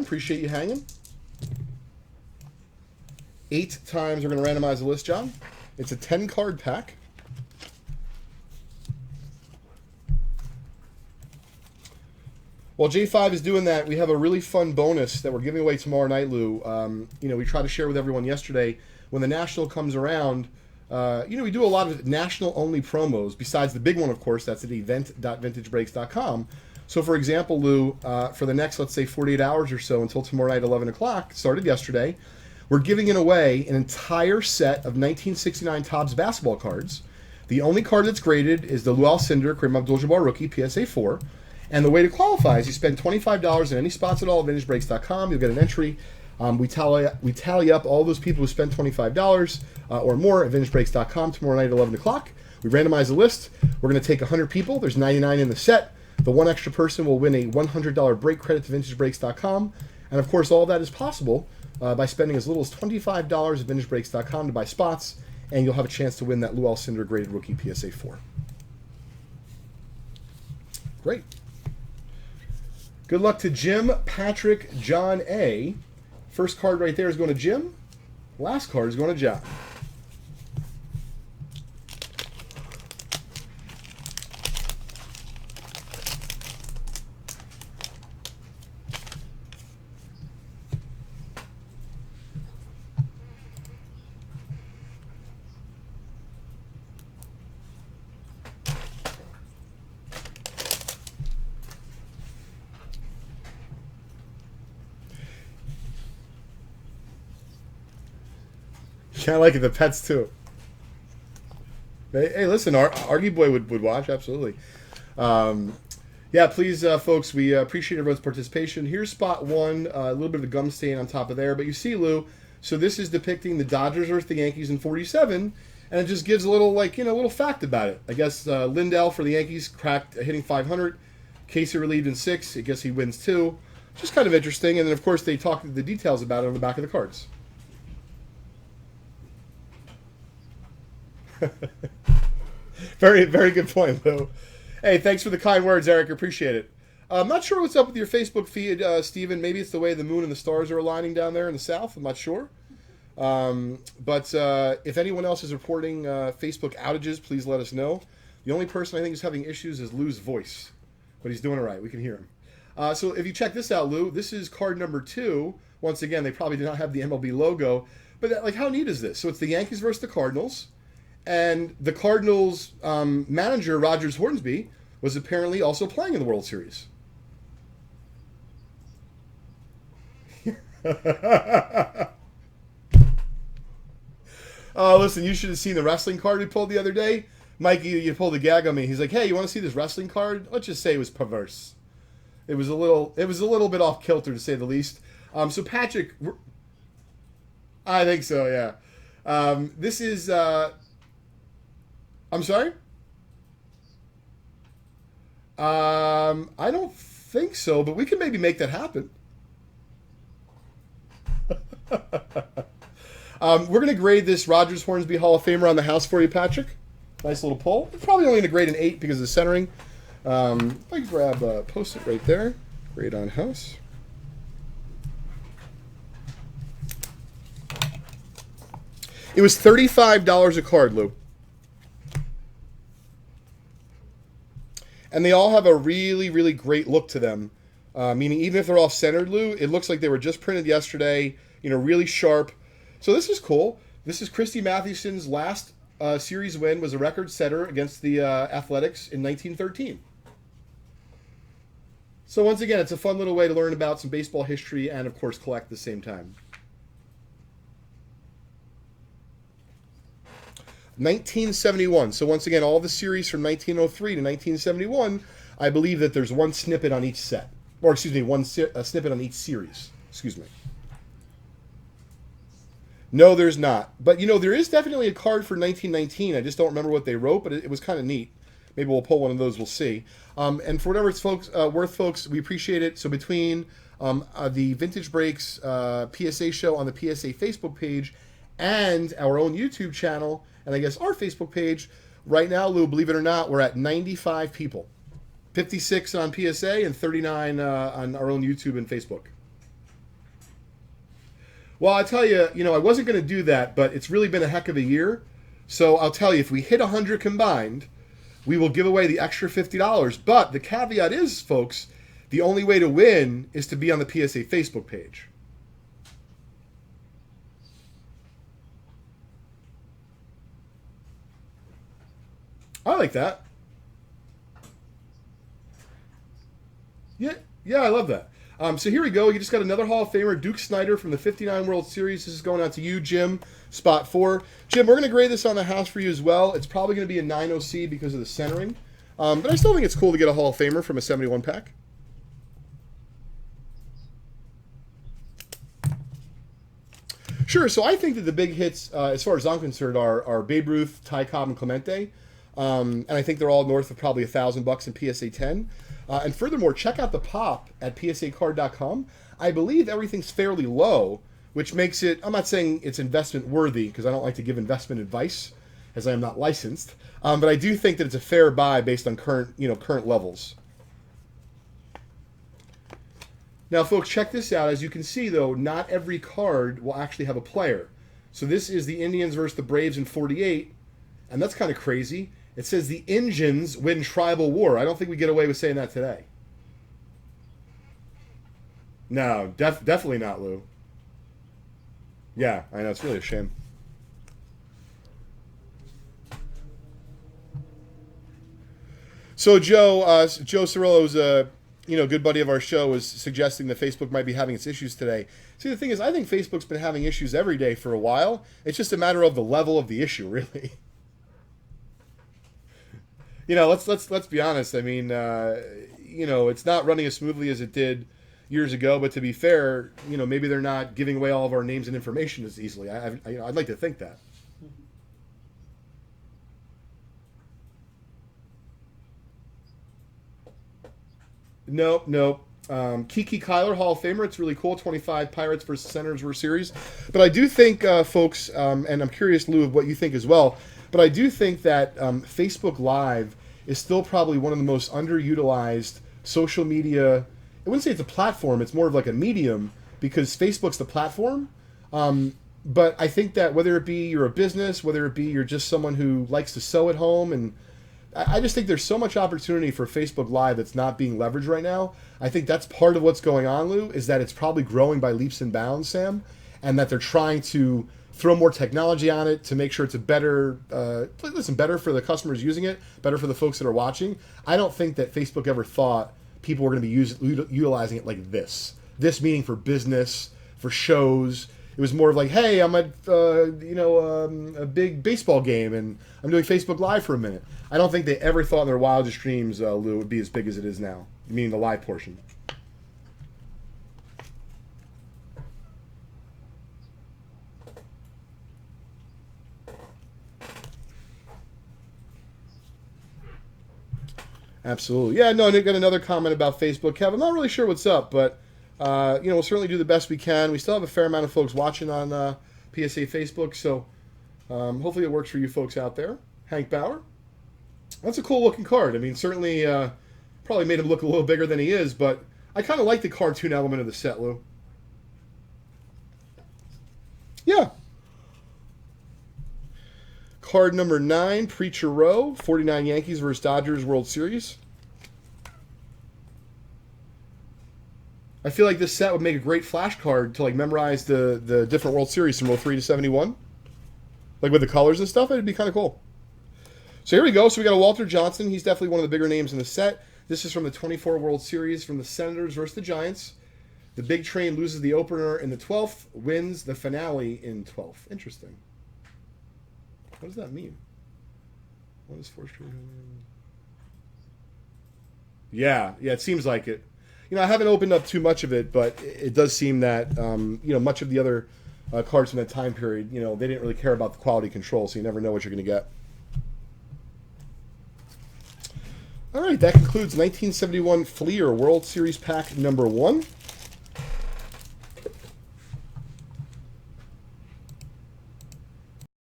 Appreciate you hanging. 8 times we're going to randomize the list, John. It's a 10-card pack. While J5 is doing that, we have a really fun bonus that we're giving away tomorrow night, Lou. We tried to share with everyone yesterday. When the National comes around, we do a lot of National-only promos, besides the big one, of course, that's at event.vintagebreaks.com. So, for example, Lou, for the next, let's say, 48 hours or so until tomorrow night, 11 o'clock, started yesterday, we're giving away an entire set of 1969 Topps basketball cards. The only card that's graded is the Lou Alcindor Kareem Abdul-Jabbar rookie, PSA 4. And the way to qualify is you spend $25 in any spots at all at VintageBreaks.com. You'll get an entry. We tally up all those people who spent $25 or more at VintageBreaks.com tomorrow night at 11 o'clock. We randomize the list. We're going to take 100 people. There's 99 in the set. The one extra person will win a $100 break credit to VintageBreaks.com. And, of course, all that is possible by spending as little as $25 at VintageBreaks.com to buy spots, and you'll have a chance to win that Lou Alcindor graded rookie PSA 4. Great. Good luck to Jim, Patrick, John A. First card right there is going to Jim. Last card is going to John. Yeah, I like it. The pets, too. Hey, listen, Argy Boy would watch, absolutely. Yeah, please, folks, we appreciate everyone's participation. Here's spot 1, a little bit of a gum stain on top of there. But you see, Lou, so this is depicting the Dodgers versus the Yankees in 47, and it just gives a little, little fact about it. I guess Lindell for the Yankees cracked hitting 500. Casey relieved in 6. I guess he wins 2. Just kind of interesting. And then, of course, they talk the details about it on the back of the cards. Very, very good point, Lou. Hey, thanks for the kind words, Eric. Appreciate it. I'm not sure what's up with your Facebook feed, Steven. Maybe it's the way the moon and the stars are aligning down there in the south. I'm not sure. But if anyone else is reporting Facebook outages, please let us know. The only person I think is having issues is Lou's voice. But he's doing all right. We can hear him. So if you check this out, Lou, this is card number 2. Once again, they probably did not have the MLB logo. But how neat is this? So it's the Yankees versus the Cardinals. And the Cardinals' manager, Rogers Hornsby, was apparently also playing in the World Series. Oh, listen, you should have seen the wrestling card we pulled the other day. Mikey, you pulled a gag on me. He's like, hey, you want to see this wrestling card? Let's just say it was perverse. It was a little bit off kilter, to say the least. So Patrick, I think so, yeah. This is... I'm sorry? I don't think so, but we can maybe make that happen. We're going to grade this Rogers Hornsby Hall of Famer on the house for you, Patrick. Nice little pull. We're probably only going to grade an 8 because of the centering. If I grab a post-it right there. Grade on house. It was $35 a card, Lou. And they all have a really, really great look to them. Meaning, even if they're off-centered, Lou, it looks like they were just printed yesterday. Really sharp. So this is cool. This is Christy Mathewson's last series win. Was a record setter against the Athletics in 1913. So once again, it's a fun little way to learn about some baseball history and, of course, collect at the same time. 1971. So once again, all the series from 1903 to 1971, I believe that there's one snippet on each set. Or, excuse me, one snippet on each series. Excuse me. No, there's not. But, there is definitely a card for 1919. I just don't remember what they wrote, but it was kind of neat. Maybe we'll pull one of those. We'll see. And for whatever it's worth, folks, we appreciate it. So between the Vintage Breaks PSA show on the PSA Facebook page and our own YouTube channel, and I guess our Facebook page, right now, Lou, believe it or not, we're at 95 people. 56 on PSA and 39 on our own YouTube and Facebook. Well, I tell you, I wasn't going to do that, but it's really been a heck of a year. So I'll tell you, if we hit 100 combined, we will give away the extra $50. But the caveat is, folks, the only way to win is to be on the PSA Facebook page. I like that. Yeah, I love that. So here we go. You just got another Hall of Famer, Duke Snider from the 59 World Series. This is going out to you, Jim, spot 4. Jim, we're going to grade this on the house for you as well. It's probably going to be a 9OC because of the centering. But I still think it's cool to get a Hall of Famer from a 71 pack. Sure. So I think that the big hits, as far as I'm concerned, are Babe Ruth, Ty Cobb, and Clemente. And I think they're all north of probably $1,000 in PSA 10. And furthermore, check out the pop at psacard.com. I believe everything's fairly low, which makes it, I'm not saying it's investment worthy because I don't like to give investment advice as I am not licensed. But I do think that it's a fair buy based on current levels. Now, folks, check this out. As you can see, though, not every card will actually have a player. So this is the Indians versus the Braves in 48, and that's kind of crazy. It says the Injuns win tribal war. I don't think we get away with saying that today. No, definitely not, Lou. Yeah, I know. It's really a shame. So Joe Cirillo's a good buddy of our show, was suggesting that Facebook might be having its issues today. See, the thing is, I think Facebook's been having issues every day for a while. It's just a matter of the level of the issue, really. Let's be honest. I mean, it's not running as smoothly as it did years ago. But to be fair, maybe they're not giving away all of our names and information as easily. I'd like to think that. Nope. Kiki Kyler, Hall of Famer. It's really cool. 25 Pirates versus Senators World Series. But I do think, folks, and I'm curious, Lou, of what you think as well. But I do think that Facebook Live is still probably one of the most underutilized social media. I wouldn't say it's a platform. It's more of like a medium because Facebook's the platform. But I think that whether it be you're a business, whether it be you're just someone who likes to sew at home, and I just think there's so much opportunity for Facebook Live that's not being leveraged right now. I think that's part of what's going on, Lou, is that it's probably growing by leaps and bounds, Sam, and that they're trying to throw more technology on it to make sure it's a better, better for the customers using it, better for the folks that are watching. I don't think that Facebook ever thought people were going to be utilizing it like this. This meaning for business, for shows. It was more of like, hey, I'm at a big baseball game and I'm doing Facebook Live for a minute. I don't think they ever thought in their wildest dreams, Lou, it would be as big as it is now. Meaning the live portion. Absolutely. Yeah, no, and I got another comment about Facebook. Kev, I'm not really sure what's up, but we'll certainly do the best we can. We still have a fair amount of folks watching on PSA Facebook, so hopefully it works for you folks out there. Hank Bauer. That's a cool-looking card. I mean, certainly probably made him look a little bigger than he is, but I kind of like the cartoon element of the set, Lou. Yeah. Card number 9, Preacher Row, 49 Yankees versus Dodgers World Series. I feel like this set would make a great flashcard to memorize the different World Series from 03 to 71. With the colors and stuff, it'd be kind of cool. So here we go. So we got a Walter Johnson. He's definitely one of the bigger names in the set. This is from the 24 World Series from the Senators versus the Giants. The Big Train loses the opener in the 12th, wins the finale in 12th. Interesting. What does that mean? What is four straight? Yeah, it seems like it. I haven't opened up too much of it, but it does seem that much of the other cards from that time period, they didn't really care about the quality control, so you never know what you're going to get. All right, that concludes 1971 Fleer World Series pack number 1.